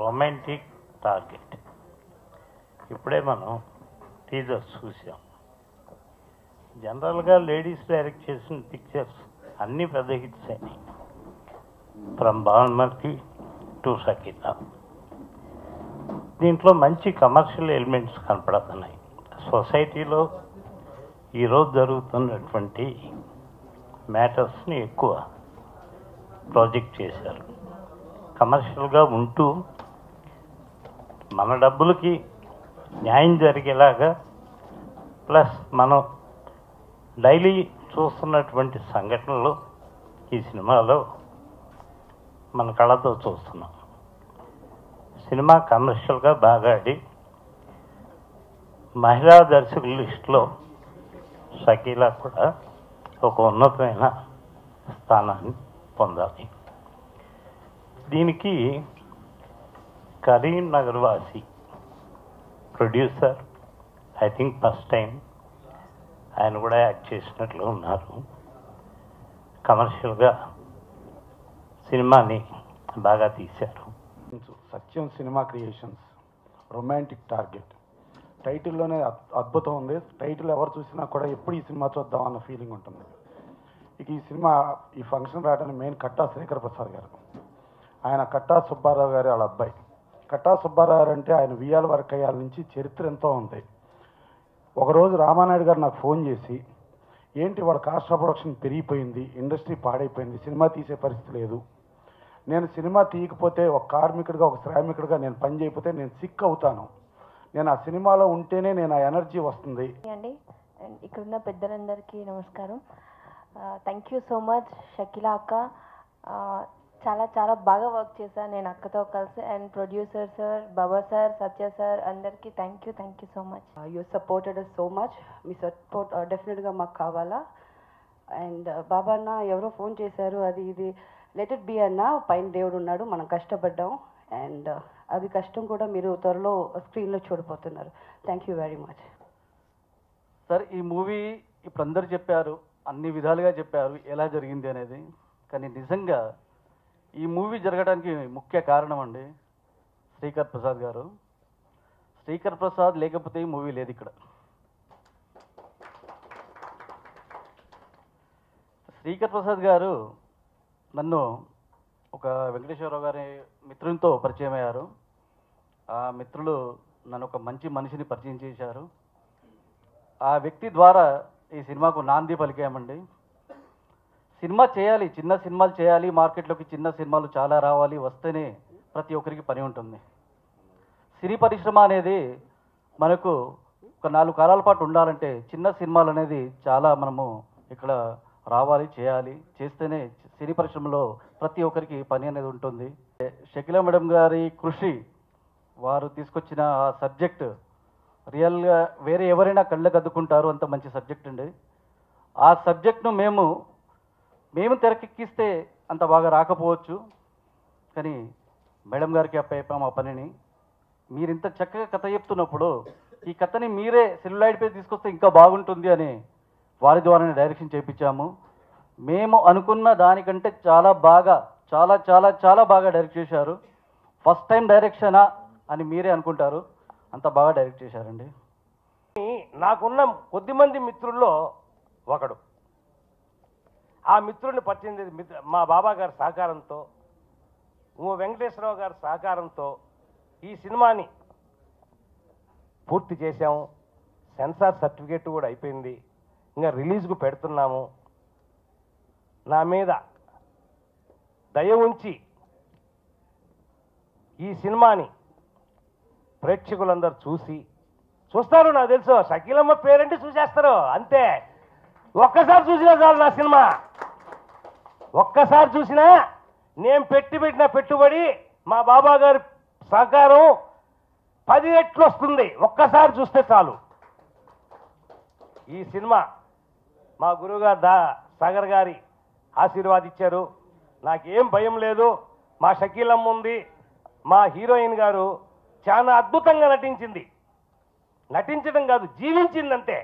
Romantic target. ఇప్పుడే మనం teaser చూసాం. జనరల్గా లేడీస్ డైరెక్ట్ చేసిన పిక్చర్స్ అన్నీ పెద్ద హిట్స్ అయినాయి, ఫ్రమ్ భానుమతి టు షకీలా. దీంట్లో మంచి కమర్షియల్ ఎలిమెంట్స్ కనపడుతున్నాయి. సొసైటీలో ఈరోజు జరుగుతున్నటువంటి మ్యాటర్స్ని ఎక్కువ ప్రాజెక్ట్ చేశారు. కమర్షియల్గా ఉంటూ మన డబ్బులకి న్యాయం జరిగేలాగా, ప్లస్ మనం డైలీ చూస్తున్నటువంటి సంఘటనలు ఈ సినిమాలో మన కళ్ళతో చూస్తున్నాం. సినిమా కమర్షియల్గా బాగా ఆడి మహిళా దర్శకుల లిస్టులో షకీలా కూడా ఒక ఉన్నతమైన స్థానాన్ని పొందాలి. దీనికి కరీంనగర్ వాసి producer, I think first time ఆయన కూడా యాక్ట్ చేసినట్లు ఉన్నారు. కమర్షియల్గా సినిమాని బాగా తీశారు. సత్యం సినిమా క్రియేషన్స్ రొమాంటిక్ టార్గెట్ టైటిల్లోనే అద్భుతం ఉంది. టైటిల్ ఎవరు చూసినా కూడా ఎప్పుడు ఈ సినిమా చూద్దాం అన్న ఫీలింగ్ ఉంటుంది. ఇక ఈ సినిమా ఈ ఫంక్షన్ రావడానికి మెయిన్ కట్టా శ్రీకర్ ప్రసాద్ గారు. ఆయన కట్టా సుబ్బారావు గారి వాళ్ళ అబ్బాయి. కట్టా సుబ్బారావు గారు అంటే ఆయన వియ్యాల వరకయ్యాల నుంచి చరిత్ర ఎంతో ఉంది. ఒకరోజు రామానాయుడు గారు నాకు ఫోన్ చేసి, ఏంటి వాళ్ళ కాస్ట్ ఆఫ్ ప్రొడక్షన్ పెరిగిపోయింది, ఇండస్ట్రీ పాడైపోయింది, సినిమా తీసే పరిస్థితి లేదు, నేను సినిమా తీయకపోతే ఒక కార్మికుడిగా ఒక శ్రామికుడిగా నేను పని చేయకపోతే నేను సిక్ అవుతాను, నేను ఆ సినిమాలో ఉంటేనే నేను ఆ ఎనర్జీ వస్తుంది అండి. అండ్ ఇక్కడున్న పెద్దలందరికీ నమస్కారం. Thank you so much Shakeela అక్క. చాలా చాలా బాగా వర్క్ చేశాను నేను అక్కతో కలిసి. And producer sir, Baba sir, Satya sir అందరికీ thank you so much. You supported us so much. మీ సపోర్ట్ డెఫినెట్గా మాకు కావాలా. అండ్ బాబా అన్న ఎవరో ఫోన్ చేశారు, అది ఇది లెట్ ఇట్ బి అన్న, పైన దేవుడు ఉన్నాడు, మనం కష్టపడ్డాం. అండ్ అది కష్టం కూడా మీరు త్వరలో స్క్రీన్లో చూడబోతున్నారు. Thank you very much sir. ఈ మూవీ ఇప్పుడు అందరు చెప్పారు, అన్ని విధాలుగా చెప్పారు ఎలా జరిగింది అనేది. కానీ నిజంగా ఈ మూవీ జరగడానికి ముఖ్య కారణం అండి శ్రీకర్ ప్రసాద్ గారు. శ్రీకర్ ప్రసాద్ లేకపోతే ఈ మూవీ లేదు ఇక్కడ. శ్రీకర్ ప్రసాద్ గారు నన్ను ఒక వెంకటేశ్వరరావు గారి మిత్రునితో పరిచయం అయ్యారు. ఆ మిత్రులు నన్ను ఒక మంచి మనిషిని పరిచయం చేశారు. ఆ వ్యక్తి ద్వారా ఈ సినిమాకు నాంది పలికామండి. సినిమా చేయాలి, చిన్న సినిమాలు చేయాలి, మార్కెట్లోకి చిన్న సినిమాలు చాలా రావాలి, వస్తేనే ప్రతి ఒక్కరికి పని ఉంటుంది. సినీ పరిశ్రమ అనేది మనకు ఒక 4 కాలాల పాటు ఉండాలంటే చిన్న సినిమాలు అనేది చాలా మనము ఇక్కడ రావాలి, చేయాలి, చేస్తేనే సినీ పరిశ్రమలో ప్రతి ఒక్కరికి పని అనేది ఉంటుంది. షకీలా మేడం గారి కృషి, వారు తీసుకొచ్చిన ఆ సబ్జెక్ట్ రియల్గా వేరే ఎవరైనా కళ్ళకు అద్దుకుంటారు, అంత మంచి సబ్జెక్ట్ అండి. ఆ సబ్జెక్ట్ను మేము తెరకెక్కిస్తే అంత బాగా రాకపోవచ్చు, కానీ మేడం గారికి అప్పయ్యాం ఆ పనిని. మీరు ఇంత చక్కగా కథ చెప్తున్నప్పుడు ఈ కథని మీరే సెల్యులాయిడ్పై తీసుకొస్తే ఇంకా బాగుంటుంది అని వారి ద్వారానే డైరెక్షన్ చేయించాము. మేము అనుకున్న దానికంటే చాలా బాగా, చాలా చాలా చాలా బాగా డైరెక్ట్ చేశారు. ఫస్ట్ టైం డైరెక్షనా అని మీరే అనుకుంటారు, అంత బాగా డైరెక్ట్ చేశారండి. నాకున్న కొద్దిమంది మిత్రుల్లో ఒకడు. ఆ మిత్రుడిని పరిచయం చేసి మా బాబా గారి సహకారంతో, వెంకటేశ్వరరావు గారి సహకారంతో ఈ సినిమాని పూర్తి చేశాము. సెన్సార్ సర్టిఫికేట్ కూడా అయిపోయింది, ఇంకా రిలీజ్కు పెడుతున్నాము. నా మీద దయ ఉంచి ఈ సినిమాని ప్రేక్షకులందరూ చూస్తారు. నాకు తెలుసు షకీలమ్మ పేరంటే చూసేస్తారు అంతే. ఒక్కసారి చూసినా చాలు నా సినిమా. ఒక్కసారి చూసినా నేను పెట్టిన పెట్టుబడి, మా బాబా గారి సహకారం 10 రెట్లు వస్తుంది. ఒక్కసారి చూస్తే చాలు. ఈ సినిమా మా గురువుగారు సాగర్ గారి ఆశీర్వాదించారు. నాకేం భయం లేదు. మా షకీలమ్మ ఉంది, మా హీరోయిన్ గారు చాలా అద్భుతంగా నటించింది. నటించడం కాదు, జీవించిందంతే.